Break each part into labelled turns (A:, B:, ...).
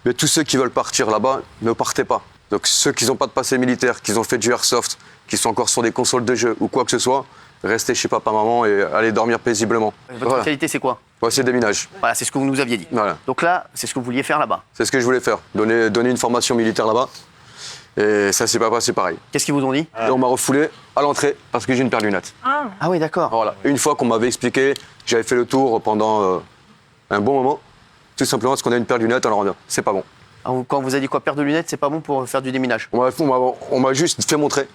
A: Mais tous ceux qui veulent partir là-bas, ne partez pas. Donc ceux qui n'ont pas de passé militaire, qui ont fait du airsoft, qui sont encore sur des consoles de jeu ou quoi que ce soit, restez chez papa-maman et allez dormir paisiblement.
B: Votre
A: Voilà.
B: spécialité, c'est quoi?
A: Ouais, c'est déminage.
B: Voilà, c'est ce que vous nous aviez dit.
A: Voilà.
B: Donc là, c'est ce que vous vouliez faire là-bas.
A: C'est ce que je voulais faire, donner une formation militaire là-bas. Et ça s'est pas passé pareil.
B: Qu'est-ce qu'ils vous ont dit?
A: Et on m'a refoulé à l'entrée parce que j'ai une paire de lunettes.
B: Ah oui, d'accord.
A: Voilà. Une fois qu'on m'avait expliqué, j'avais fait le tour pendant un bon moment, tout simplement parce qu'on a une paire de lunettes, alors c'est pas bon.
B: Quand on vous a dit quoi, paire de lunettes, c'est pas bon pour faire du déminage?
A: On m'a juste fait montrer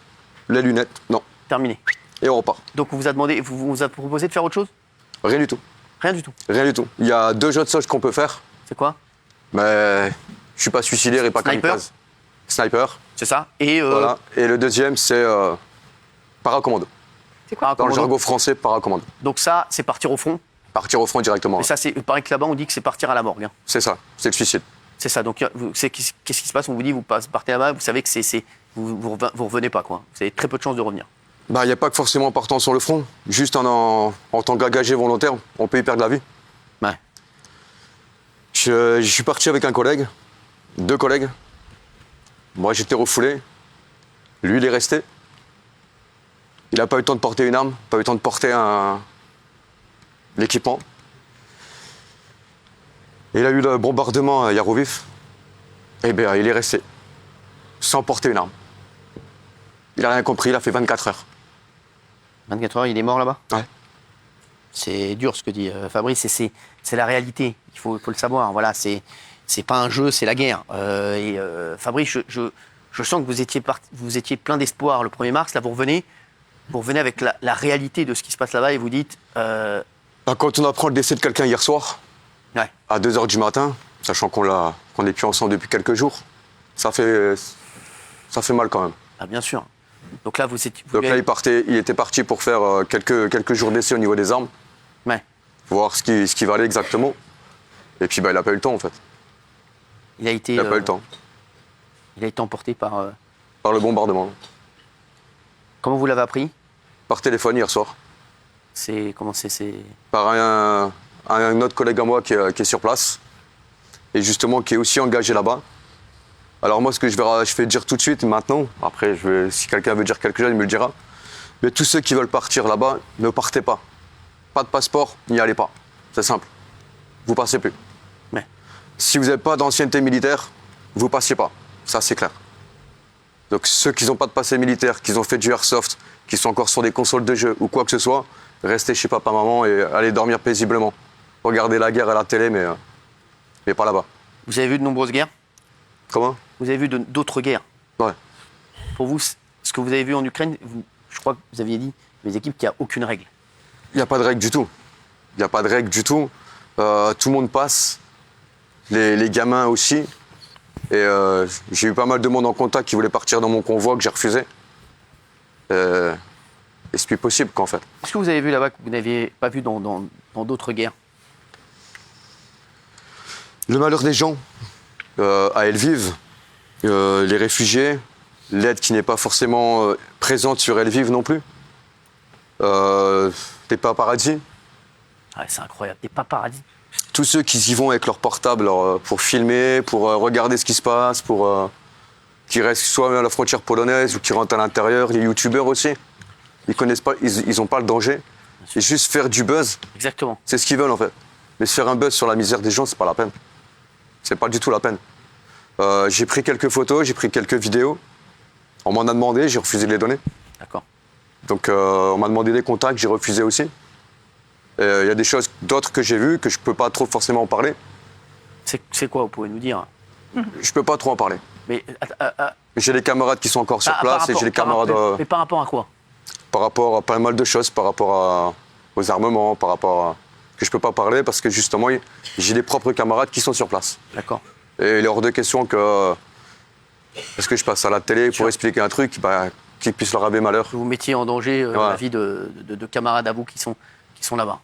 A: les lunettes, non,
B: Terminé.
A: et on repart.
B: Donc on vous a demandé, vous a proposé de faire autre chose?
A: Rien du tout,
B: Rien du tout.
A: rien du tout. Il y a 2 jeux de sauge qu'on peut faire,
B: C'est quoi?
A: mais je suis pas suicidaire et pas
B: Sniper.
A: kamikaze. Sniper,
B: C'est ça. Et
A: voilà. Et le deuxième, c'est paracommando.
B: c'est quoi?
A: Dans le jargon français, paracommando.
B: Donc ça, c'est partir au front.
A: Partir au front directement.
B: Et ça, c'est, il paraît que là-bas, on dit que c'est partir à la morgue. Hein.
A: C'est ça, c'est le suicide.
B: C'est ça. Donc qu'est-ce qui se passe? On vous dit, vous partez là-bas, vous savez que vous revenez pas, quoi. Vous avez très peu de chances de revenir.
A: Bah, il n'y a pas que forcément partant sur le front. Juste en tant qu'engagé volontaire, on peut y perdre la vie.
B: Ouais.
A: Je suis parti avec un collègue, 2 collègues. Moi, j'étais refoulé. Lui, il est resté. Il n'a pas eu le temps de porter une arme, pas eu le temps de porter l'équipement. Il a eu le bombardement à Yarovif. Eh bien, il est resté, sans porter une arme. Il n'a rien compris, il a fait 24 heures.
B: 24 heures, il est mort là-bas?
A: Ouais.
B: C'est dur ce que dit Fabrice, et c'est la réalité. Il faut le savoir. Voilà, c'est pas un jeu, c'est la guerre. Fabrice, je sens que vous étiez plein d'espoir le 1er mars. Là, vous revenez avec la réalité de ce qui se passe là-bas et vous dites.
A: Bah, quand on apprend le décès de quelqu'un hier soir,
B: Ouais.
A: à 2 heures du matin, sachant qu'on n'est plus ensemble depuis quelques jours, ça fait mal quand même.
B: Ah, bien sûr. Donc là, vous étiez.
A: Donc là, il était parti pour faire quelques jours d'essai au niveau des armes,
B: Ouais.
A: voir ce qui valait exactement. Et puis, bah, il n'a pas eu le temps, en fait.
B: Il a été.
A: Il n'a pas eu le temps.
B: Il a été emporté par.
A: Par le bombardement.
B: Comment vous l'avez appris?
A: Par téléphone hier soir.
B: Comment c'est.
A: Par un autre collègue à moi qui est sur place. Et justement, qui est aussi engagé là-bas. Alors moi, ce que je vais dire tout de suite, maintenant, après, si quelqu'un veut dire quelque chose, il me le dira. Mais tous ceux qui veulent partir là-bas, ne partez pas. Pas de passeport, n'y allez pas. C'est simple. Vous passez plus.
B: Ouais.
A: Si vous n'avez pas d'ancienneté militaire, vous passez pas. Ça, c'est clair. Donc ceux qui n'ont pas de passé militaire, qui ont fait du airsoft, qui sont encore sur des consoles de jeu ou quoi que ce soit, restez chez papa-maman et allez dormir paisiblement. Regardez la guerre à la télé, mais pas là-bas.
B: Vous avez vu de nombreuses guerres?
A: Comment?
B: Vous avez vu d'autres guerres?
A: Ouais.
B: Pour vous, ce que vous avez vu en Ukraine, je crois que vous aviez dit, les équipes, qu'il n'y a aucune règle.
A: Il n'y a pas de règle du tout. Il n'y a pas de règle du tout. Tout le monde passe, les gamins aussi. Et j'ai eu pas mal de monde en contact qui voulait partir dans mon convoi, que j'ai refusé. Et c'est plus possible qu'en fait.
B: Qu'est-ce que vous avez vu là-bas que vous n'aviez pas vu dans d'autres guerres?
A: Le malheur des gens à Lviv, les réfugiés, l'aide qui n'est pas forcément présente sur Lviv non plus. Des paparazzis.
B: Ouais, c'est incroyable, des paparazzis.
A: Tous ceux qui y vont avec leur portable pour filmer, pour regarder ce qui se passe, qui restent soit à la frontière polonaise ou qui rentrent à l'intérieur, les youtubeurs aussi. Ils connaissent pas, ils ont pas le danger. Et juste faire du buzz,
B: Exactement.
A: c'est ce qu'ils veulent en fait. Mais se faire un buzz sur la misère des gens, c'est pas la peine. C'est pas du tout la peine. J'ai pris quelques photos, j'ai pris quelques vidéos. On m'en a demandé, j'ai refusé de les donner.
B: D'accord.
A: Donc on m'a demandé des contacts, j'ai refusé aussi. Il y a des choses d'autres que j'ai vues que je peux pas trop forcément en parler.
B: C'est quoi, vous pouvez nous dire?
A: Je peux pas trop en parler.
B: Mais
A: J'ai des camarades qui sont encore sur place et j'ai des camarades
B: mais par rapport à quoi?
A: par rapport à pas mal de choses, par rapport aux armements, par rapport à que je peux pas parler parce que justement j'ai des propres camarades qui sont sur place.
B: D'accord.
A: Et il est hors de question que parce que je passe à la télé pour expliquer un truc, bah, qu'ils puissent leur arriver malheur.
B: Que vous mettiez en danger
A: Ouais.
B: la vie de camarades à vous qui sont là-bas.